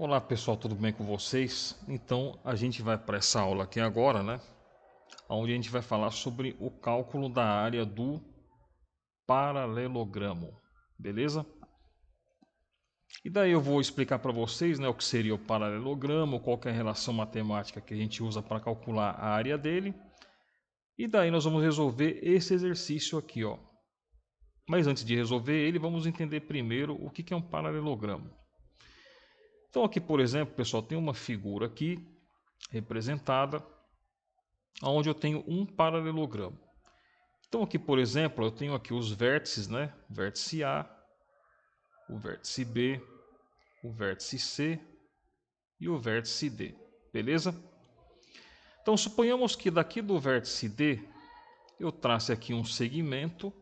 Olá pessoal, tudo bem com vocês? Então a gente vai para essa aula aqui agora, né? Onde a gente vai falar sobre o cálculo da área do paralelogramo, beleza? E daí eu vou explicar para vocês, né, o que seria o paralelogramo, qual que é a relação matemática que a gente usa para calcular a área dele. E daí nós vamos resolver esse exercício aqui, ó. Mas antes de resolver ele, vamos entender primeiro o que é um paralelogramo. Então aqui, por exemplo, pessoal, tem uma figura aqui representada onde eu tenho um paralelogramo. Então aqui, por exemplo, eu tenho aqui os vértices, né? Vértice A, o vértice B, o vértice C e o vértice D, beleza? Então suponhamos que daqui do vértice D eu trace aqui um segmento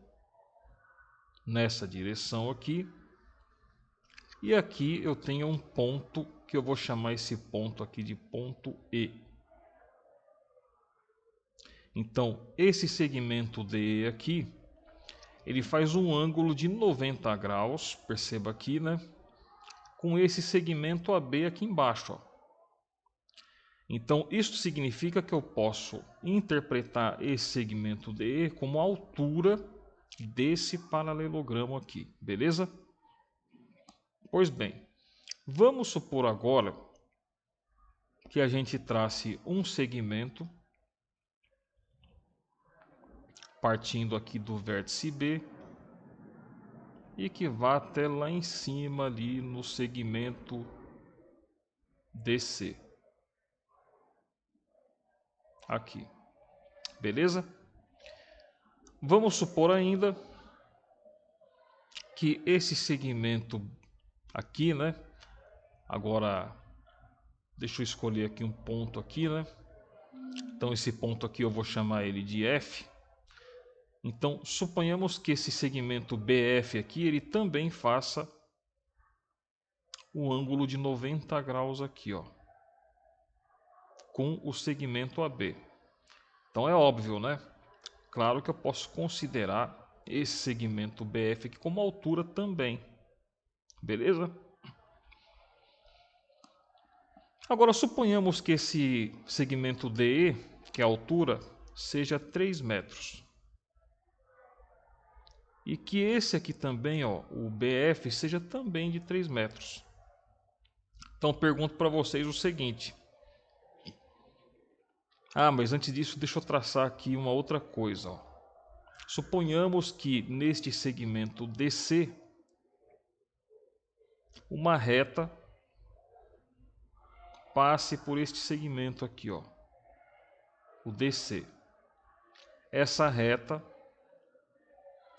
nessa direção aqui, e aqui eu tenho um ponto que eu vou chamar esse ponto aqui de ponto E. Então esse segmento DE aqui, ele faz um ângulo de 90 graus, perceba aqui, né? Com esse segmento AB aqui embaixo, ó. Então isso significa que eu posso interpretar esse segmento DE como a altura desse paralelogramo aqui, beleza? Pois bem, vamos supor agora que a gente trace um segmento partindo aqui do vértice B e que vá até lá em cima ali no segmento DC. Aqui, beleza? Vamos supor ainda que esse segmento aqui, né? Agora, deixa eu escolher aqui um ponto aqui, né? Então esse ponto aqui eu vou chamar ele de F. Então suponhamos que esse segmento BF aqui, ele também faça um ângulo de 90 graus aqui, ó, com o segmento AB. Então é óbvio, né? Claro que eu posso considerar esse segmento BF aqui como altura também, beleza? Agora suponhamos que esse segmento DE, que é a altura, seja 3 metros. E que esse aqui também, ó, o BF, seja também de 3 metros. Então pergunto para vocês o seguinte. Mas antes disso deixa eu traçar aqui uma outra coisa, ó. Suponhamos que neste segmento DC, uma reta passe por este segmento aqui, ó, o DC. Essa reta,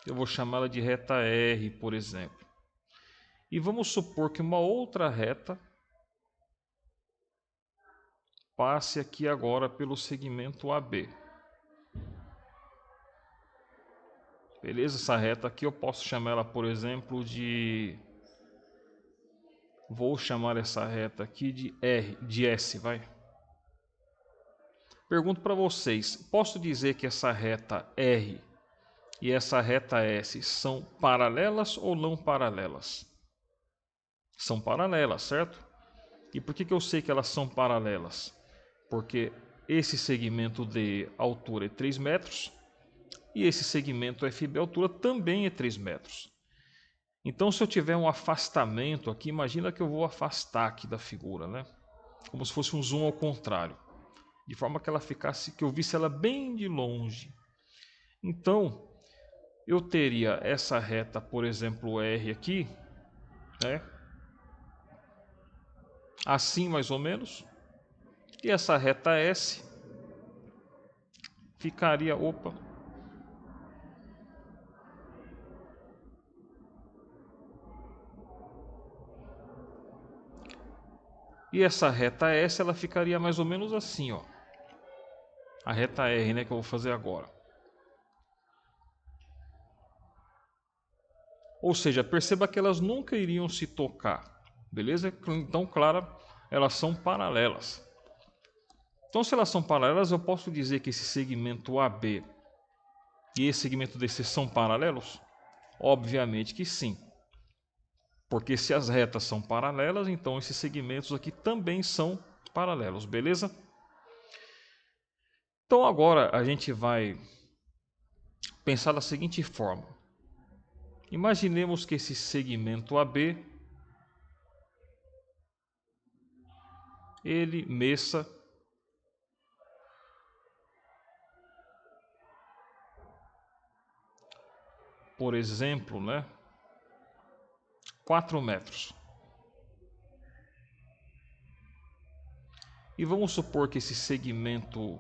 eu vou chamá-la de reta R, por exemplo. E vamos supor que uma outra reta passe aqui agora pelo segmento AB. Beleza? Essa reta aqui eu posso chamar ela, por exemplo, de... Vou chamar essa reta aqui de R, de S, vai. Pergunto para vocês, posso dizer que essa reta R e essa reta S são paralelas ou não paralelas? São paralelas, certo? E por que eu sei que elas são paralelas? Porque esse segmento de altura é 3 metros e esse segmento FB altura também é 3 metros. Então se eu tiver um afastamento aqui, imagina que eu vou afastar aqui da figura, né? Como se fosse um zoom ao contrário, de forma que ela ficasse, que eu visse ela bem de longe. Então eu teria essa reta, por exemplo, R aqui, né? Assim mais ou menos. E essa reta S ficaria, E essa reta S, ela ficaria mais ou menos assim, ó. A reta R, né, que eu vou fazer agora. Ou seja, perceba que elas nunca iriam se tocar, beleza? Então, claro, elas são paralelas. Então, se elas são paralelas, eu posso dizer que esse segmento AB e esse segmento DC são paralelos? Obviamente que sim. Porque se as retas são paralelas, então esses segmentos aqui também são paralelos, beleza? Então agora a gente vai pensar da seguinte forma. Imaginemos que esse segmento AB ele meça por exemplo, 4 metros. E vamos supor que esse segmento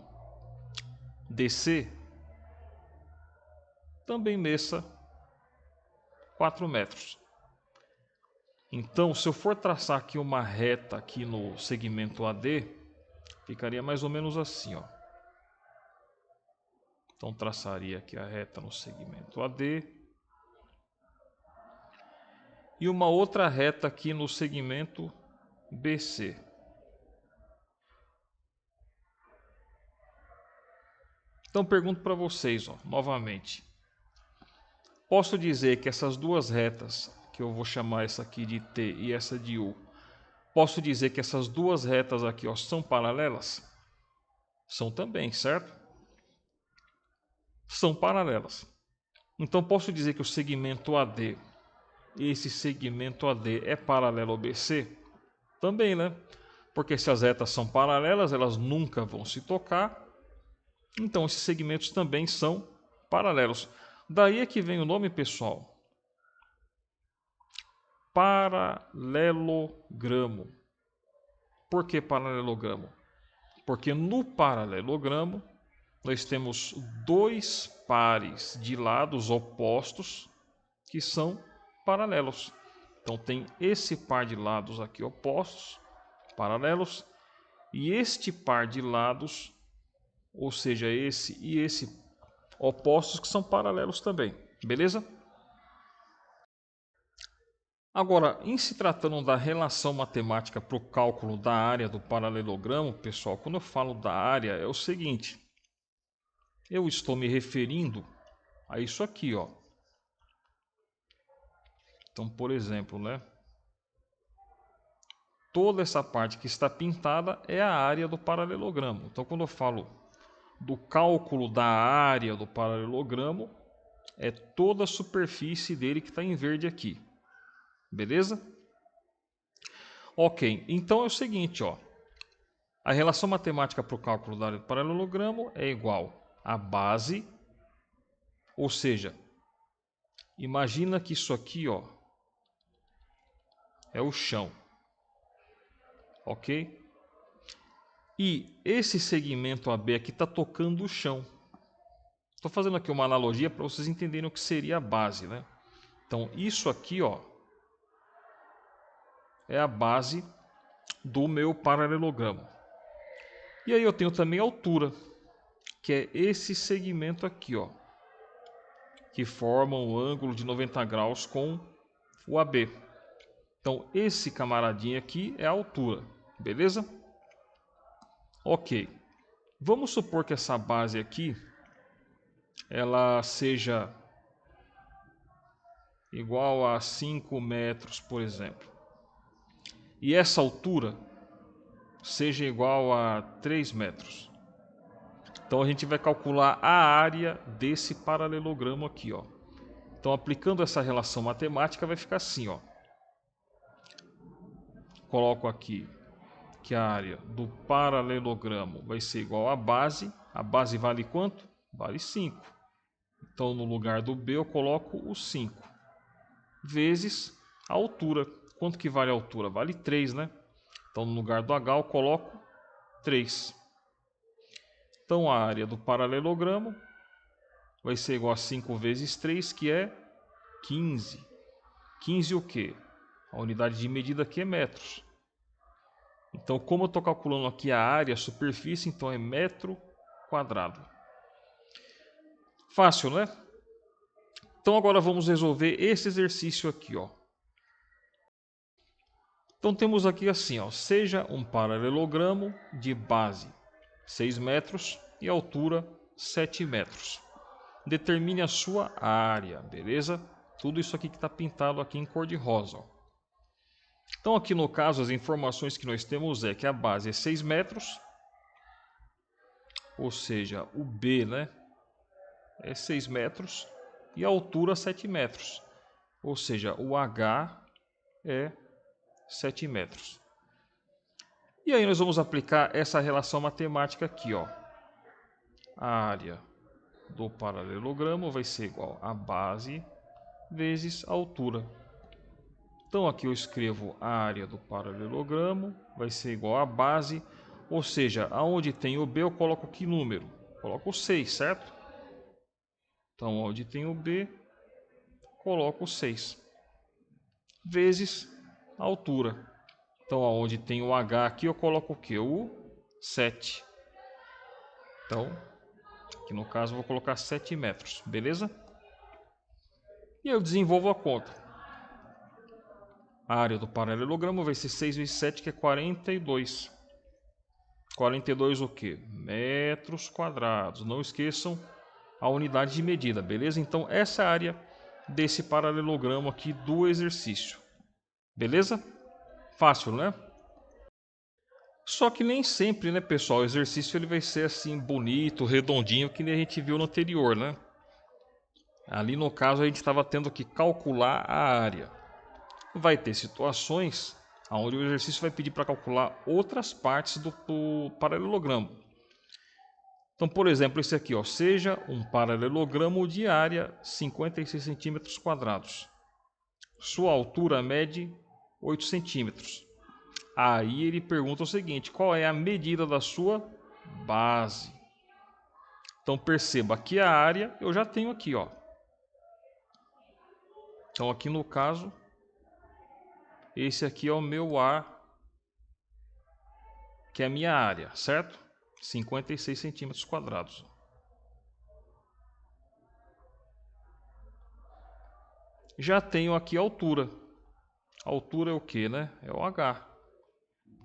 DC também meça 4 metros. Então, se eu for traçar aqui uma reta aqui no segmento AD, ficaria mais ou menos assim, ó. Então, traçaria aqui a reta no segmento AD. E uma outra reta aqui no segmento BC. Então, pergunto para vocês, ó, novamente. Posso dizer que essas duas retas, que eu vou chamar essa aqui de T e essa de U, posso dizer que essas duas retas aqui, ó, são paralelas? São também, certo? São paralelas. Então, posso dizer que o segmento AD, esse segmento AD é paralelo ao BC? Também, né? Porque se as retas são paralelas, elas nunca vão se tocar. Então, esses segmentos também são paralelos. Daí é que vem o nome, pessoal. Paralelogramo. Por que paralelogramo? Porque no paralelogramo nós temos dois pares de lados opostos que são paralelos. Então tem esse par de lados aqui opostos, paralelos, e este par de lados, ou seja, esse e esse opostos que são paralelos também, beleza? Agora, em se tratando da relação matemática para o cálculo da área do paralelogramo, pessoal, quando eu falo da área é o seguinte, eu estou me referindo a isso aqui, ó. Então, por exemplo, toda essa parte que está pintada é a área do paralelogramo. Então, quando eu falo do cálculo da área do paralelogramo, é toda a superfície dele que está em verde aqui. Beleza? Ok, então é o seguinte, ó. A relação matemática para o cálculo da área do paralelogramo é igual a base, ou seja, imagina que isso aqui, ó, é o chão, ok? E esse segmento AB aqui está tocando o chão. Estou fazendo aqui uma analogia para vocês entenderem o que seria a base, né? Então isso aqui, ó, é a base do meu paralelogramo. E aí eu tenho também a altura, que é esse segmento aqui, ó, que forma um ângulo de 90 graus com o AB. Então, esse camaradinho aqui é a altura, beleza? Ok. Vamos supor que essa base aqui, ela seja igual a 5 metros, por exemplo. E essa altura seja igual a 3 metros. Então, a gente vai calcular a área desse paralelogramo aqui, ó. Então, aplicando essa relação matemática, vai ficar assim, ó. Coloco aqui que a área do paralelogramo vai ser igual à base. A base vale quanto? Vale 5. Então, no lugar do B, eu coloco o 5. Vezes a altura. Quanto que vale a altura? Vale 3, né? Então, no lugar do H, eu coloco 3. Então, a área do paralelogramo vai ser igual a 5 vezes 3, que é 15. 15 o quê? A unidade de medida aqui é metros. Então, como eu estou calculando aqui a área, a superfície, então é metro quadrado. Fácil, né? Então, agora vamos resolver esse exercício aqui, ó. Então, temos aqui assim, ó. Seja um paralelogramo de base 6 metros e altura 7 metros. Determine a sua área, beleza? Tudo isso aqui que está pintado aqui em cor de rosa, ó. Então aqui no caso as informações que nós temos é que a base é 6 metros, ou seja, o B, né, é 6 metros e a altura 7 metros, ou seja, o H é 7 metros. E aí nós vamos aplicar essa relação matemática aqui, ó. A área do paralelogramo vai ser igual a base vezes a altura. Então aqui eu escrevo a área do paralelogramo vai ser igual a base, ou seja, aonde tem o B eu coloco que número? Coloco 6, certo? Então onde tem o B, coloco 6, vezes a altura. Então aonde tem o H aqui eu coloco o que? O 7. Então, aqui no caso eu vou colocar 7 metros, beleza? E eu desenvolvo a conta. A área do paralelogramo vai ser 6 vezes 7, que é 42. 42 o quê? Metros quadrados. Não esqueçam a unidade de medida, beleza? Então, essa é a área desse paralelogramo aqui do exercício. Beleza? Fácil, né? Só que nem sempre, né, pessoal, o exercício ele vai ser assim bonito, redondinho, que nem a gente viu no anterior, né? Ali no caso a gente estava tendo que calcular a área. Vai ter situações onde o exercício vai pedir para calcular outras partes do paralelogramo. Então, por exemplo, esse aqui, ó, seja um paralelogramo de área 56 centímetros quadrados. Sua altura mede 8 centímetros. Aí ele pergunta o seguinte, qual é a medida da sua base? Então perceba que a área eu já tenho aqui, ó. Então aqui no caso, esse aqui é o meu A, que é a minha área, certo? 56 centímetros quadrados. Já tenho aqui a altura. A altura é o que, né? É o H,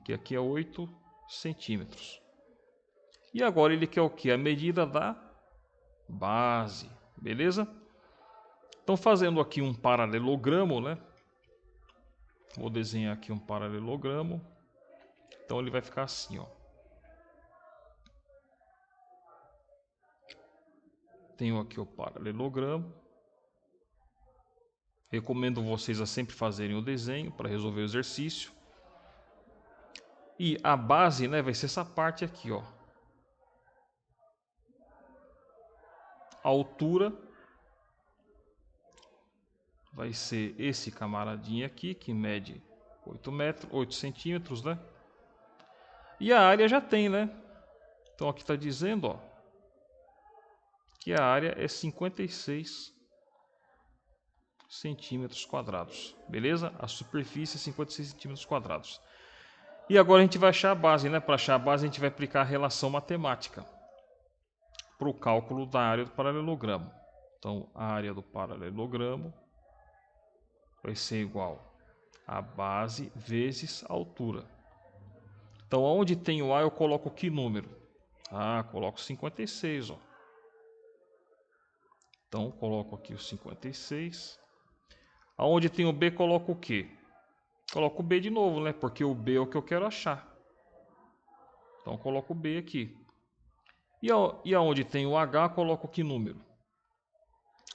que aqui é 8 centímetros. E agora ele quer o que? A medida da base, beleza? Então fazendo aqui um paralelogramo, né? Vou desenhar aqui um paralelogramo. Então ele vai ficar assim, ó. Tenho aqui o paralelogramo. Recomendo vocês a sempre fazerem o desenho para resolver o exercício. E a base, né, vai ser essa parte aqui, ó. A altura vai ser esse camaradinho aqui, que mede 8 centímetros, né? E a área já tem, né? Então aqui está dizendo, ó, que a área é 56 centímetros quadrados, beleza? A superfície é 56 centímetros quadrados. E agora a gente vai achar a base, né? Para achar a base a gente vai aplicar a relação matemática para o cálculo da área do paralelogramo. Então a área do paralelogramo vai ser igual a base vezes a altura. Então onde tem o A eu coloco que número? Ah, coloco 56, ó. Então coloco aqui o 56. Aonde tem o B, coloco o quê? Coloco o B de novo, né? Porque o B é o que eu quero achar. Então coloco o B aqui. E aonde tem o H, coloco que número?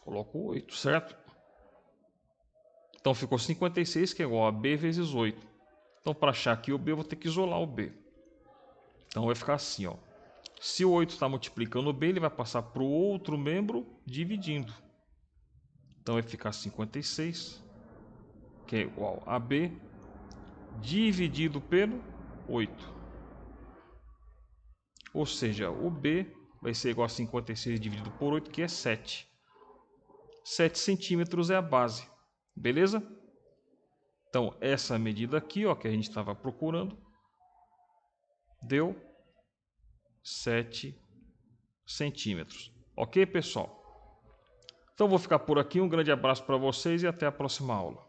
Coloco 8, certo? Então ficou 56, que é igual a B vezes 8. Então para achar aqui o B, eu vou ter que isolar o B. Então vai ficar assim, ó. Se o 8 está multiplicando o B, ele vai passar para o outro membro dividindo. Então vai ficar 56, que é igual a B, dividido pelo 8. Ou seja, o B vai ser igual a 56 dividido por 8, que é 7. 7 centímetros é a base. Beleza? Então, essa medida aqui, ó, que a gente estava procurando, deu 7 centímetros. Ok, pessoal? Então, vou ficar por aqui. Um grande abraço para vocês e até a próxima aula.